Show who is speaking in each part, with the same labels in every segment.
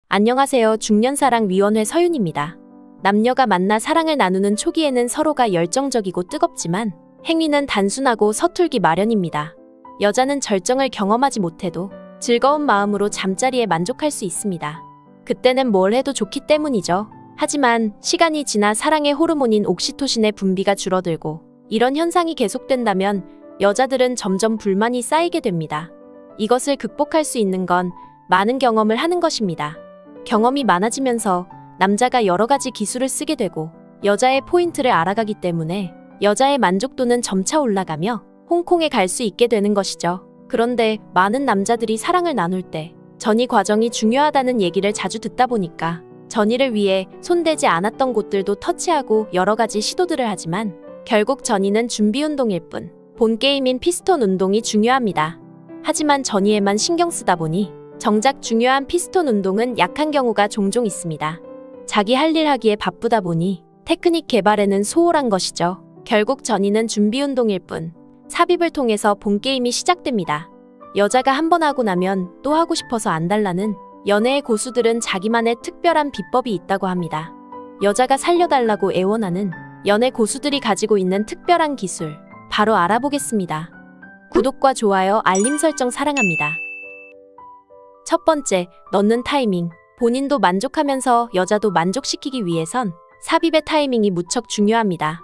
Speaker 1: 안녕하세요. 중년사랑위원회 서윤입니다. 남녀가 만나 사랑을 나누는 초기에는 서로가 열정적이고 뜨겁지만 행위는 단순하고 서툴기 마련입니다. 여자는 절정을 경험하지 못해도 즐거운 마음으로 잠자리에 만족할 수 있습니다. 그때는 뭘 해도 좋기 때문이죠. 하지만 시간이 지나 사랑의 호르몬인 옥시토신의 분비가 줄어들고 이런 현상이 계속된다면 여자들은 점점 불만이 쌓이게 됩니다. 이것을 극복할 수 있는 건 많은 경험을 하는 것입니다. 경험이 많아지면서 남자가 여러 가지 기술을 쓰게 되고 여자의 포인트를 알아가기 때문에 여자의 만족도는 점차 올라가며 홍콩에 갈 수 있게 되는 것이죠. 그런데 많은 남자들이 사랑을 나눌 때 전이 과정이 중요하다는 얘기를 자주 듣다 보니까 전이를 위해 손대지 않았던 곳들도 터치하고 여러 가지 시도들을 하지만 결국 전이는 준비 운동일 뿐 본 게임인 피스톤 운동이 중요합니다. 하지만 전이에만 신경 쓰다 보니 정작 중요한 피스톤 운동은 약한 경우가 종종 있습니다. 자기 할 일 하기에 바쁘다 보니 테크닉 개발에는 소홀한 것이죠. 결국 전이는 준비 운동일 뿐 삽입을 통해서 본 게임이 시작됩니다. 여자가 한 번 하고 나면 또 하고 싶어서 안 달라는 연애의 고수들은 자기만의 특별한 비법이 있다고 합니다. 여자가 살려달라고 애원하는 연애 고수들이 가지고 있는 특별한 기술, 바로 알아보겠습니다. 구독과 좋아요, 알림 설정 사랑합니다. 첫 번째, 넣는 타이밍. 본인도 만족하면서 여자도 만족시키기 위해선 삽입의 타이밍이 무척 중요합니다.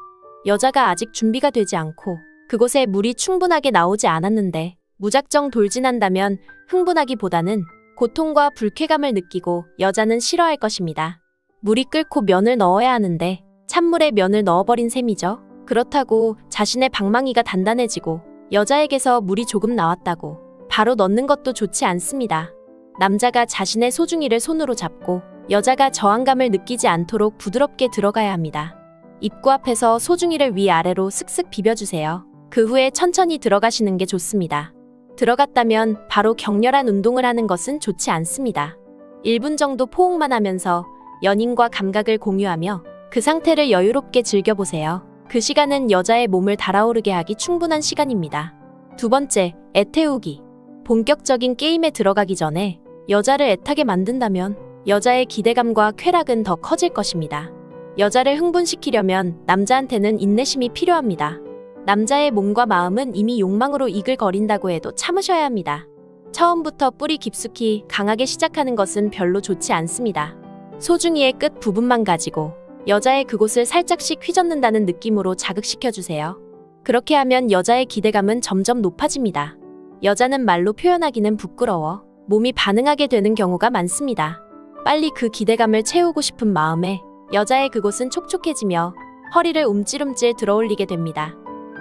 Speaker 1: 여자가 아직 준비가 되지 않고 그곳에 물이 충분하게 나오지 않았는데 무작정 돌진한다면 흥분하기보다는 고통과 불쾌감을 느끼고 여자는 싫어할 것입니다. 물이 끓고 면을 넣어야 하는데 찬물에 면을 넣어버린 셈이죠. 그렇다고 자신의 방망이가 단단해지고 여자에게서 물이 조금 나왔다고 바로 넣는 것도 좋지 않습니다. 남자가 자신의 소중이를 손으로 잡고 여자가 저항감을 느끼지 않도록 부드럽게 들어가야 합니다. 입구 앞에서 소중이를 위아래로 슥슥 비벼주세요. 그 후에 천천히 들어가시는 게 좋습니다. 들어갔다면 바로 격렬한 운동을 하는 것은 좋지 않습니다. 1분 정도 포옹만 하면서 연인과 감각을 공유하며 그 상태를 여유롭게 즐겨보세요. 그 시간은 여자의 몸을 달아오르게 하기 충분한 시간입니다. 두 번째, 애태우기. 본격적인 게임에 들어가기 전에 여자를 애타게 만든다면 여자의 기대감과 쾌락은 더 커질 것입니다. 여자를 흥분시키려면 남자한테는 인내심이 필요합니다. 남자의 몸과 마음은 이미 욕망으로 이글거린다고 해도 참으셔야 합니다. 처음부터 뿌리 깊숙이 강하게 시작하는 것은 별로 좋지 않습니다. 소중이의 끝 부분만 가지고 여자의 그곳을 살짝씩 휘젓는다는 느낌으로 자극시켜주세요. 그렇게 하면 여자의 기대감은 점점 높아집니다. 여자는 말로 표현하기는 부끄러워 몸이 반응하게 되는 경우가 많습니다. 빨리 그 기대감을 채우고 싶은 마음에 여자의 그곳은 촉촉해지며 허리를 움찔움찔 들어올리게 됩니다.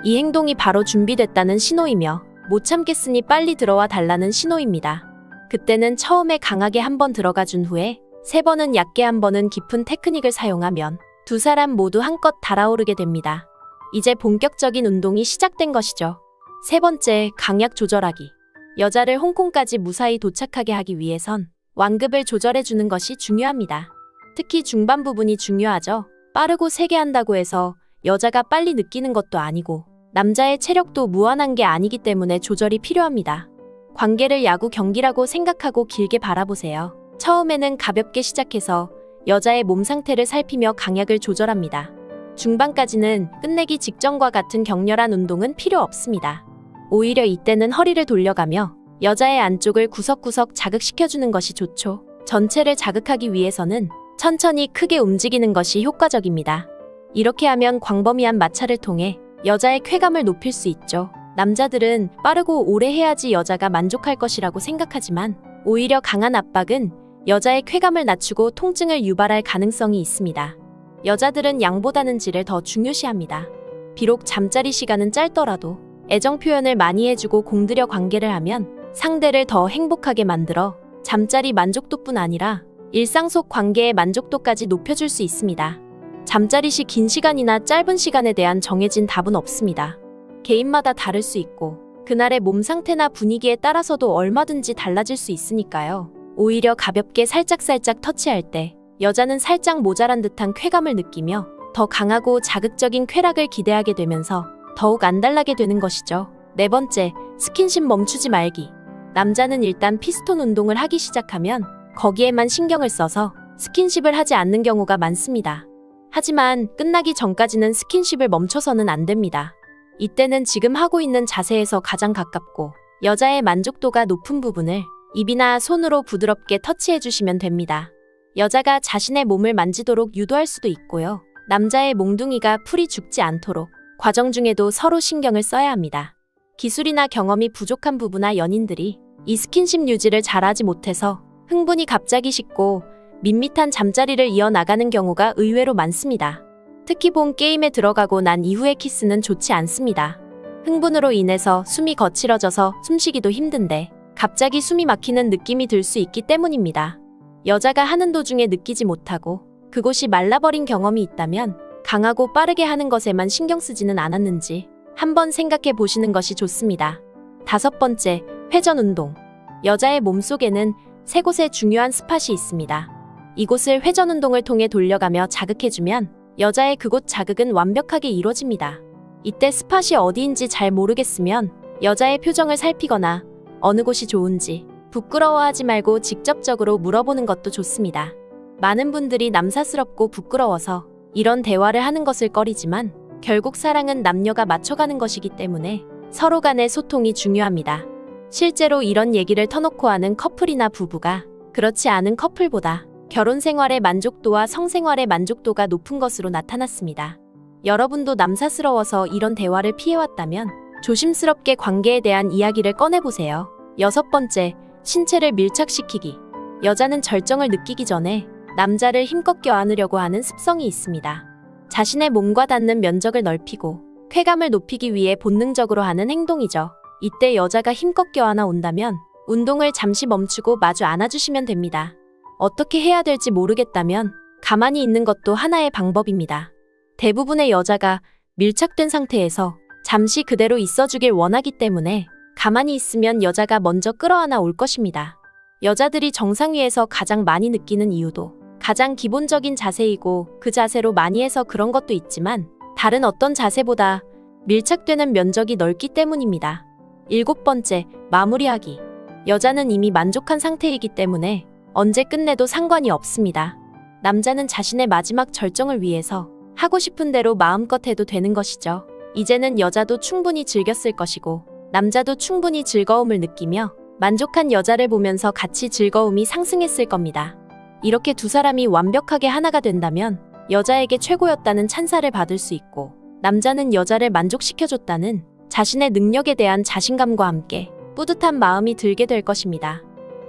Speaker 1: 이 행동이 바로 준비됐다는 신호이며 못 참겠으니 빨리 들어와 달라는 신호입니다. 그때는 처음에 강하게 한 번 들어가 준 후에 3번은 얕게 한 번은 깊은 테크닉을 사용하면 두 사람 모두 한껏 달아오르게 됩니다. 이제 본격적인 운동이 시작된 것이죠. 세 번째, 강약 조절하기. 여자를 홍콩까지 무사히 도착하게 하기 위해선 완급을 조절해주는 것이 중요합니다. 특히 중반 부분이 중요하죠. 빠르고 세게 한다고 해서 여자가 빨리 느끼는 것도 아니고 남자의 체력도 무한한 게 아니기 때문에 조절이 필요합니다. 관계를 야구 경기라고 생각하고 길게 바라보세요. 처음에는 가볍게 시작해서 여자의 몸 상태를 살피며 강약을 조절합니다. 중반까지는 끝내기 직전과 같은 격렬한 운동은 필요 없습니다. 오히려 이때는 허리를 돌려가며 여자의 안쪽을 구석구석 자극시켜주는 것이 좋죠. 전체를 자극하기 위해서는 천천히 크게 움직이는 것이 효과적입니다. 이렇게 하면 광범위한 마찰을 통해 여자의 쾌감을 높일 수 있죠. 남자들은 빠르고 오래 해야지 여자가 만족할 것이라고 생각하지만 오히려 강한 압박은 여자의 쾌감을 낮추고 통증을 유발할 가능성이 있습니다. 여자들은 양보다는 질을 더 중요시합니다. 비록 잠자리 시간은 짧더라도 애정 표현을 많이 해주고 공들여 관계를 하면 상대를 더 행복하게 만들어 잠자리 만족도뿐 아니라 일상 속 관계의 만족도까지 높여줄 수 있습니다. 잠자리 시 긴 시간이나 짧은 시간에 대한 정해진 답은 없습니다. 개인마다 다를 수 있고 그날의 몸 상태나 분위기에 따라서도 얼마든지 달라질 수 있으니까요. 오히려 가볍게 살짝살짝 터치할 때 여자는 살짝 모자란 듯한 쾌감을 느끼며 더 강하고 자극적인 쾌락을 기대하게 되면서 더욱 안달나게 되는 것이죠. 네 번째, 스킨십 멈추지 말기. 남자는 일단 피스톤 운동을 하기 시작하면 거기에만 신경을 써서 스킨십을 하지 않는 경우가 많습니다. 하지만 끝나기 전까지는 스킨십을 멈춰서는 안 됩니다. 이때는 지금 하고 있는 자세에서 가장 가깝고 여자의 만족도가 높은 부분을 입이나 손으로 부드럽게 터치해 주시면 됩니다. 여자가 자신의 몸을 만지도록 유도할 수도 있고요. 남자의 몽둥이가 풀이 죽지 않도록 과정 중에도 서로 신경을 써야 합니다. 기술이나 경험이 부족한 부부나 연인들이 이 스킨십 유지를 잘하지 못해서 흥분이 갑자기 식고 밋밋한 잠자리를 이어나가는 경우가 의외로 많습니다. 특히 본 게임에 들어가고 난 이후의 키스는 좋지 않습니다. 흥분으로 인해서 숨이 거칠어져서 숨쉬기도 힘든데 갑자기 숨이 막히는 느낌이 들 수 있기 때문입니다. 여자가 하는 도중에 느끼지 못하고 그곳이 말라버린 경험이 있다면 강하고 빠르게 하는 것에만 신경 쓰지는 않았는지 한번 생각해 보시는 것이 좋습니다. 5번째, 회전 운동. 여자의 몸속에는 3곳의 중요한 스팟이 있습니다. 이곳을 회전 운동을 통해 돌려가며 자극해주면 여자의 그곳 자극은 완벽하게 이루어집니다. 이때 스팟이 어디인지 잘 모르겠으면 여자의 표정을 살피거나 어느 곳이 좋은지 부끄러워하지 말고 직접적으로 물어보는 것도 좋습니다. 많은 분들이 남사스럽고 부끄러워서 이런 대화를 하는 것을 꺼리지만 결국 사랑은 남녀가 맞춰가는 것이기 때문에 서로 간의 소통이 중요합니다. 실제로 이런 얘기를 터놓고 하는 커플이나 부부가 그렇지 않은 커플보다 결혼 생활의 만족도와 성생활의 만족도가 높은 것으로 나타났습니다. 여러분도 남사스러워서 이런 대화를 피해왔다면 조심스럽게 관계에 대한 이야기를 꺼내보세요. 6번째, 신체를 밀착시키기. 여자는 절정을 느끼기 전에 남자를 힘껏 껴안으려고 하는 습성이 있습니다. 자신의 몸과 닿는 면적을 넓히고 쾌감을 높이기 위해 본능적으로 하는 행동이죠. 이때 여자가 힘껏 껴안아 온다면 운동을 잠시 멈추고 마주 안아주시면 됩니다. 어떻게 해야 될지 모르겠다면 가만히 있는 것도 하나의 방법입니다. 대부분의 여자가 밀착된 상태에서 잠시 그대로 있어주길 원하기 때문에 가만히 있으면 여자가 먼저 끌어안아 올 것입니다. 여자들이 정상 위에서 가장 많이 느끼는 이유도 가장 기본적인 자세이고 그 자세로 많이 해서 그런 것도 있지만 다른 어떤 자세보다 밀착되는 면적이 넓기 때문입니다. 7번째, 마무리하기. 여자는 이미 만족한 상태이기 때문에 언제 끝내도 상관이 없습니다. 남자는 자신의 마지막 절정을 위해서 하고 싶은 대로 마음껏 해도 되는 것이죠. 이제는 여자도 충분히 즐겼을 것이고 남자도 충분히 즐거움을 느끼며 만족한 여자를 보면서 같이 즐거움이 상승했을 겁니다. 이렇게 두 사람이 완벽하게 하나가 된다면 여자에게 최고였다는 찬사를 받을 수 있고 남자는 여자를 만족시켜줬다는 자신의 능력에 대한 자신감과 함께 뿌듯한 마음이 들게 될 것입니다.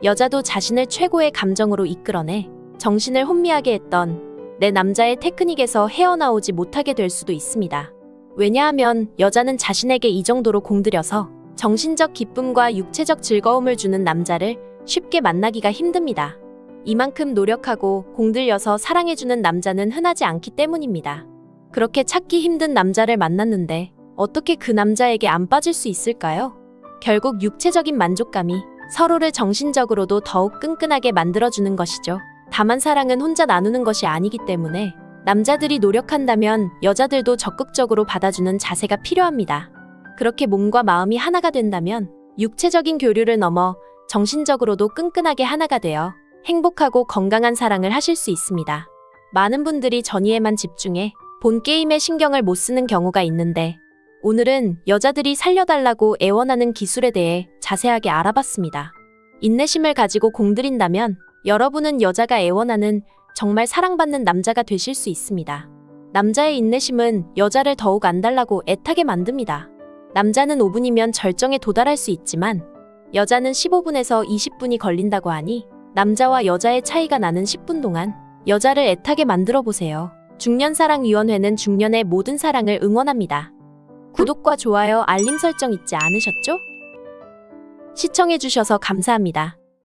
Speaker 1: 여자도 자신을 최고의 감정으로 이끌어내 정신을 혼미하게 했던 내 남자의 테크닉에서 헤어나오지 못하게 될 수도 있습니다. 왜냐하면 여자는 자신에게 이 정도로 공들여서 정신적 기쁨과 육체적 즐거움을 주는 남자를 쉽게 만나기가 힘듭니다. 이만큼 노력하고 공들여서 사랑해주는 남자는 흔하지 않기 때문입니다. 그렇게 찾기 힘든 남자를 만났는데 어떻게 그 남자에게 안 빠질 수 있을까요? 결국 육체적인 만족감이 서로를 정신적으로도 더욱 끈끈하게 만들어주는 것이죠. 다만 사랑은 혼자 나누는 것이 아니기 때문에 남자들이 노력한다면 여자들도 적극적으로 받아주는 자세가 필요합니다. 그렇게 몸과 마음이 하나가 된다면 육체적인 교류를 넘어 정신적으로도 끈끈하게 하나가 되어 행복하고 건강한 사랑을 하실 수 있습니다. 많은 분들이 전이에만 집중해 본 게임에 신경을 못 쓰는 경우가 있는데 오늘은 여자들이 살려달라고 애원하는 기술에 대해 자세하게 알아봤습니다. 인내심을 가지고 공들인다면 여러분은 여자가 애원하는 정말 사랑받는 남자가 되실 수 있습니다. 남자의 인내심은 여자를 더욱 안달나고 애타게 만듭니다. 남자는 5분이면 절정에 도달할 수 있지만 여자는 15분에서 20분이 걸린다고 하니 남자와 여자의 차이가 나는 10분 동안 여자를 애타게 만들어 보세요. 중년사랑위원회는 중년의 모든 사랑을 응원합니다. 구독과 좋아요, 알림 설정 잊지 않으셨죠? 시청해주셔서 감사합니다.